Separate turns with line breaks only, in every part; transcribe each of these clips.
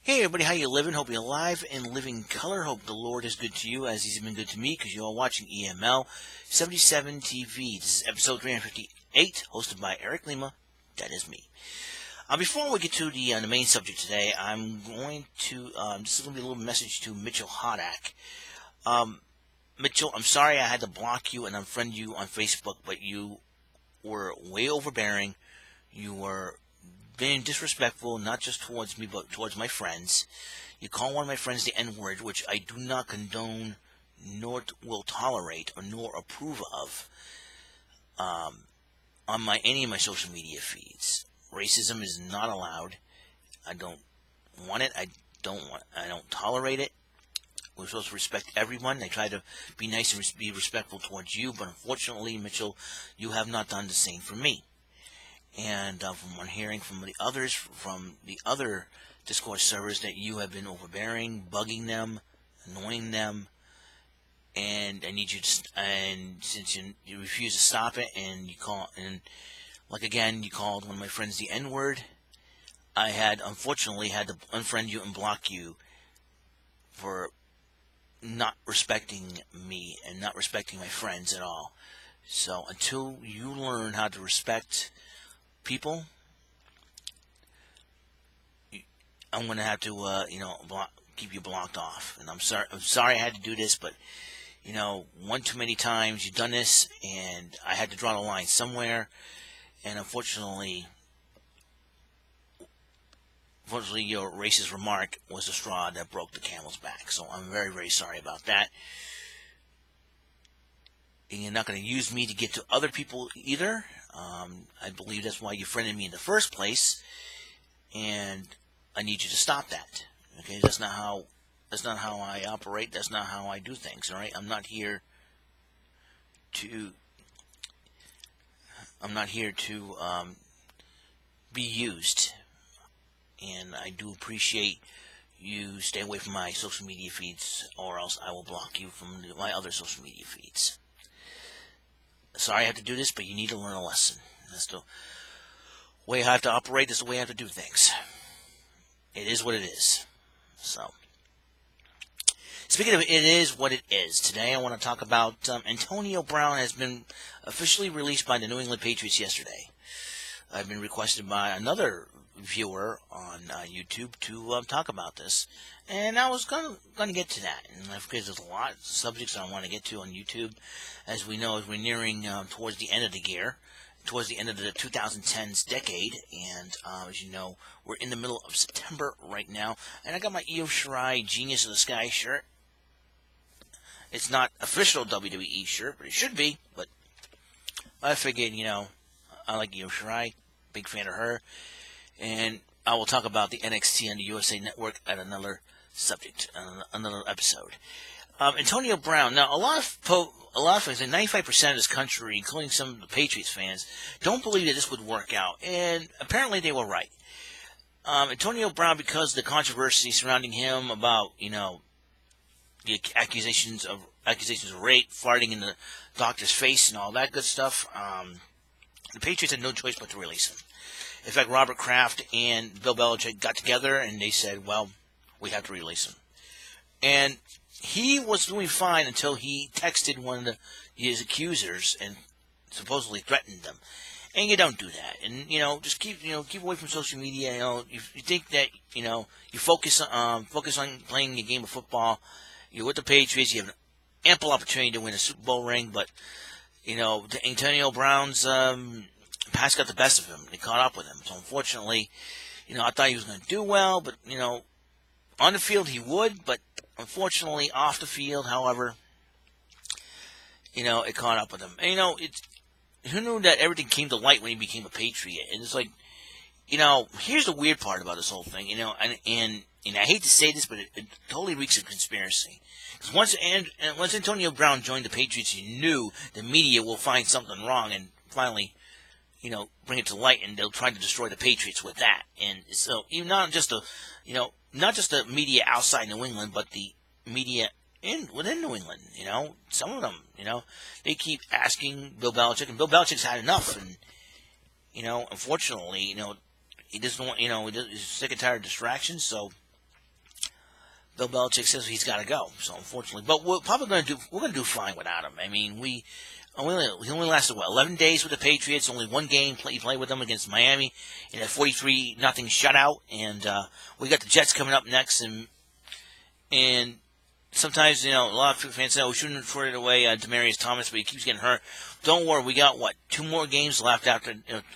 Hey everybody, how you living? Hope you're alive and living color. Hope the Lord is good to you as He's been good to me because you're all watching EML77 TV. This is episode 358, hosted by Eric Lima. That is me. Before we get to the main subject today, I'm going to, this is going to be a little message to Mitchell Hodak. Mitchell, I'm sorry I had to block you and unfriend you on Facebook, but you were way overbearing. You were being disrespectful, not just towards me, but towards my friends. You call one of my friends the N-word, which I do not condone, nor will tolerate, or nor approve of on any of my social media feeds. Racism is not allowed. I don't want it. I don't tolerate it. We're supposed to respect everyone. I try to be nice and be respectful towards you, but unfortunately, Mitchell, you have not done the same for me. And from what I'm hearing from the others, from the other Discord servers, that you have been overbearing, bugging them, annoying them, and I need you to. And since you refuse to stop it, and you call, and like again, you called one of my friends the N-word. I had unfortunately had to unfriend you and block you for not respecting me and not respecting my friends at all. So until you learn how to respect people, I'm going to have to, keep you blocked off. And I'm sorry I had to do this, but, one too many times you've done this, and I had to draw the line somewhere. And unfortunately, your racist remark was the straw that broke the camel's back. So I'm very, very sorry about that. And you're not going to use me to get to other people either. I believe that's why you friended me in the first place, and I need you to stop that. Okay, that's not how I operate. That's not how I do things. All right, I'm not here to be used, and I do appreciate you stay away from my social media feeds, or else I will block you from my other social media feeds. Sorry I have to do this, but you need to learn a lesson. That's the way I have to operate. That's the way I have to do things. It is what it is. So, speaking of it is what it is, today I want to talk about Antonio Brown has been officially released by the New England Patriots yesterday. I've been requested by another viewer on YouTube to talk about this, and I was going to get to that. And because there's a lot of subjects I want to get to on YouTube, as we know, as we're nearing towards the end of the year, towards the end of the 2010s decade, and as you know, we're in the middle of September right now, and I got my Io Shirai Genius of the Sky shirt. It's not official WWE shirt, but it should be. But I figured, I like Io Shirai, big fan of her. And I will talk about the NXT on the USA Network at another subject, another episode. Antonio Brown. Now, a lot of fans, and 95% of this country, including some of the Patriots fans, don't believe that this would work out. And apparently they were right. Antonio Brown, because of the controversy surrounding him about, the accusations of rape, farting in the doctor's face, and all that good stuff, the Patriots had no choice but to release him. In fact, Robert Kraft and Bill Belichick got together and they said, well, we have to release him. And he was doing fine until he texted one of his accusers and supposedly threatened them. And you don't do that. And, just keep away from social media. You think that, you focus on playing a game of football. You're with the Patriots. You have an ample opportunity to win a Super Bowl ring. But, Antonio Brown's past got the best of him. They caught up with him. So unfortunately, I thought he was going to do well, but on the field he would, but unfortunately off the field, however, it caught up with him. And who knew that everything came to light when he became a Patriot? And it's like, here's the weird part about this whole thing, and I hate to say this, but it totally reeks of conspiracy. Because once Antonio Brown joined the Patriots, you knew the media will find something wrong and finally bring it to light, and they'll try to destroy the Patriots with that. And so, even not just the media outside New England, but the media within New England. Some of them, they keep asking Bill Belichick, and Bill Belichick's had enough. And unfortunately, he doesn't want, he's sick and tired of distractions. So Bill Belichick says he's got to go. So unfortunately, but we're probably going to do fine without him. I mean, he only lasted 11 days with the Patriots. Only one game he played with them against Miami in a 43-0 shutout, and we got the Jets coming up next, and sometimes, a lot of fans say, we shouldn't have traded away Demaryius Thomas, but he keeps getting hurt. Don't worry, we got, 2 more games left after,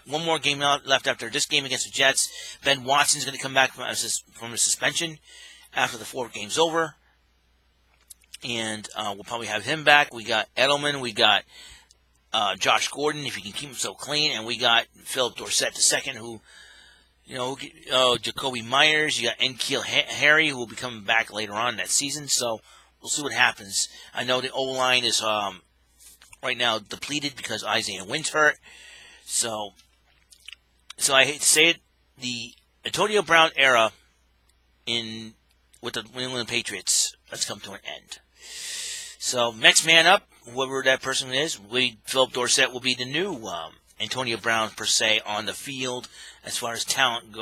1 more game left after this game against the Jets. Ben Watson's going to come back from a suspension after the 4th game's over, and we'll probably have him back. We got Edelman, we got Josh Gordon, if he can keep himself clean, and we got Philip Dorsett II, who, Jacoby Myers, you got N'Keal Harry, who will be coming back later on that season, so we'll see what happens. I know the O-line is right now depleted because Isaiah Wynn's hurt, so I hate to say it, the Antonio Brown era with the New England Patriots has come to an end. So next man up, whoever that person is, Philip Dorsett will be the new Antonio Brown per se on the field as far as talent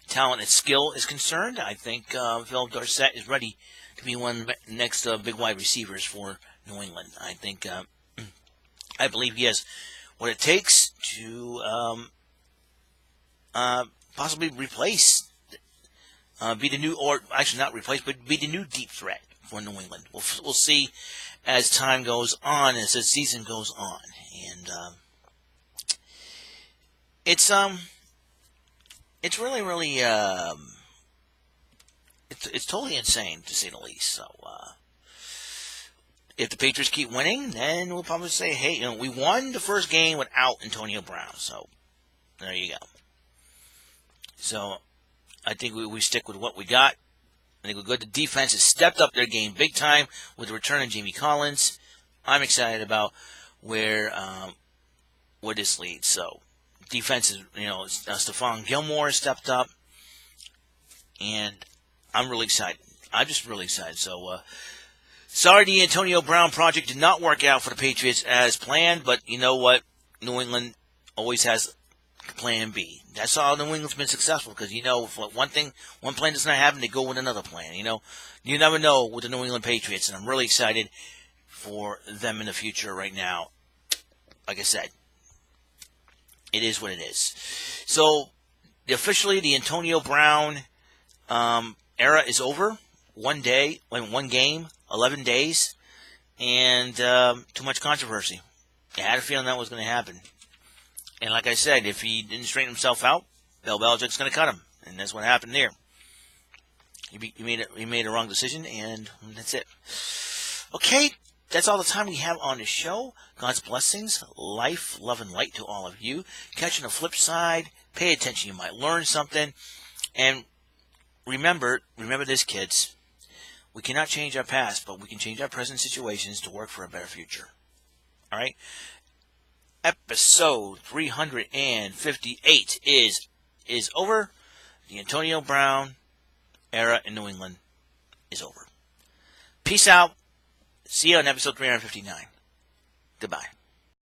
talent and skill is concerned. I think Philip Dorsett is ready to be one of the next big wide receivers for New England. I believe he has what it takes to possibly replace, be the new, or actually not replace, but be the new deep threat for New England. We'll see as time goes on, as the season goes on, and it's really it's totally insane, to say the least. So if the Patriots keep winning, then we'll probably say, hey, we won the first game without Antonio Brown. So there you go. So I think we stick with what we got. I think we're good. The defense has stepped up their game big time with the return of Jamie Collins. I'm excited about where this leads. So defense is, Stephon Gilmore has stepped up, and I'm really excited. I'm just really excited. So sorry the Antonio Brown project did not work out for the Patriots as planned, but you know what? New England always has plan B. That's how New England's been successful, because if one plan does not happen, they go with another plan. You never know with the New England Patriots, and I'm really excited for them in the future right now. Like I said, it is what it is. So officially, the Antonio Brown era is over. One game, 11 days, and too much controversy. I had a feeling that was going to happen. And like I said, if he didn't straighten himself out, Bill Belichick's going to cut him. And that's what happened there. He made a wrong decision, and that's it. Okay, that's all the time we have on the show. God's blessings, life, love, and light to all of you. Catching the flip side. Pay attention. You might learn something. And remember this, kids. We cannot change our past, but we can change our present situations to work for a better future. All right? Episode 358 is over. The Antonio Brown era in New England is over. Peace out. See you on episode 359. Goodbye.